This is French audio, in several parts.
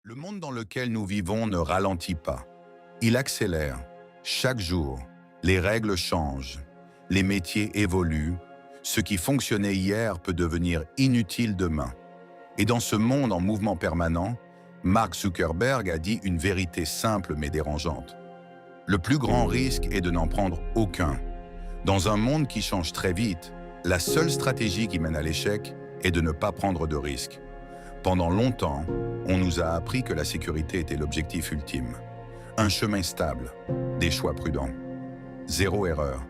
Le monde dans lequel nous vivons ne ralentit pas. Il accélère. Chaque jour, les règles changent, les métiers évoluent, ce qui fonctionnait hier peut devenir inutile demain. Et dans ce monde en mouvement permanent, Mark Zuckerberg a dit une vérité simple mais dérangeante. Le plus grand risque est de n'en prendre aucun. Dans un monde qui change très vite, la seule stratégie qui mène à l'échec est de ne pas prendre de risques. Pendant longtemps, on nous a appris que la sécurité était l'objectif ultime. Un chemin stable, des choix prudents, zéro erreur.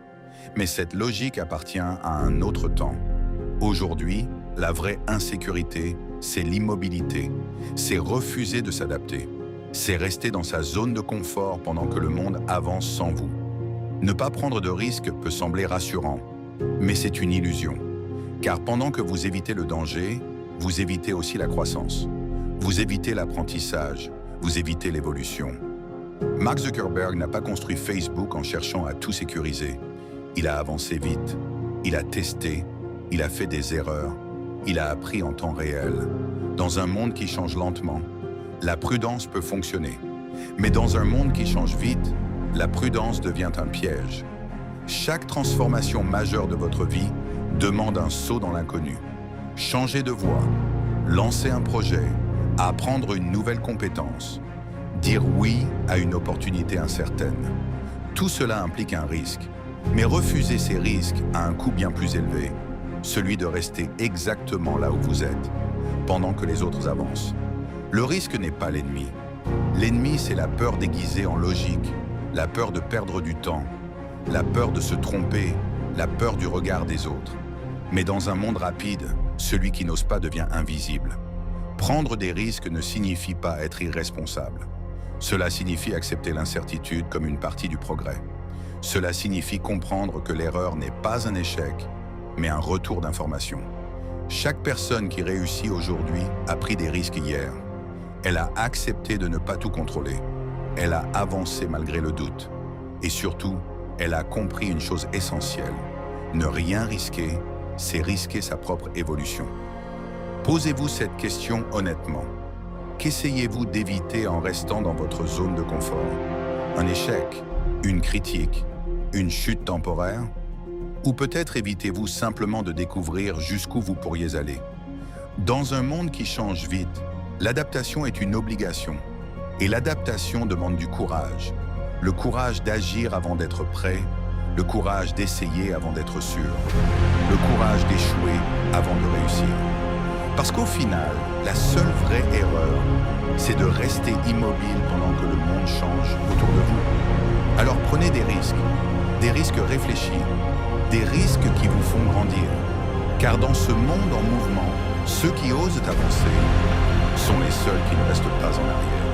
Mais cette logique appartient à un autre temps. Aujourd'hui, la vraie insécurité, c'est l'immobilité. C'est refuser de s'adapter. C'est rester dans sa zone de confort pendant que le monde avance sans vous. Ne pas prendre de risques peut sembler rassurant, mais c'est une illusion. Car pendant que vous évitez le danger, vous évitez aussi la croissance. Vous évitez l'apprentissage, vous évitez l'évolution. Mark Zuckerberg n'a pas construit Facebook en cherchant à tout sécuriser. Il a avancé vite, il a testé, il a fait des erreurs, il a appris en temps réel. Dans un monde qui change lentement, la prudence peut fonctionner. Mais dans un monde qui change vite, la prudence devient un piège. Chaque transformation majeure de votre vie demande un saut dans l'inconnu. Changer de voie, lancer un projet, apprendre une nouvelle compétence, dire oui à une opportunité incertaine. Tout cela implique un risque, mais refuser ces risques a un coût bien plus élevé, celui de rester exactement là où vous êtes, pendant que les autres avancent. Le risque n'est pas l'ennemi. L'ennemi, c'est la peur déguisée en logique, la peur de perdre du temps, la peur de se tromper, la peur du regard des autres. Mais dans un monde rapide, celui qui n'ose pas devient invisible. Prendre des risques ne signifie pas être irresponsable. Cela signifie accepter l'incertitude comme une partie du progrès. Cela signifie comprendre que l'erreur n'est pas un échec, mais un retour d'information. Chaque personne qui réussit aujourd'hui a pris des risques hier. Elle a accepté de ne pas tout contrôler. Elle a avancé malgré le doute. Et surtout, elle a compris une chose essentielle. Ne rien risquer, c'est risquer sa propre évolution. Posez-vous cette question honnêtement. Qu'essayez-vous d'éviter en restant dans votre zone de confort? Un échec? Une critique? Une chute temporaire? Ou peut-être évitez-vous simplement de découvrir jusqu'où vous pourriez aller? Dans un monde qui change vite, l'adaptation est une obligation. Et l'adaptation demande du courage. Le courage d'agir avant d'être prêt, le courage d'essayer avant d'être sûr, le courage d'échouer avant de réussir. Parce qu'au final, la seule vraie erreur, c'est de rester immobile pendant que le monde change autour de vous. Alors prenez des risques réfléchis, des risques qui vous font grandir. Car dans ce monde en mouvement, ceux qui osent avancer sont les seuls qui ne restent pas en arrière.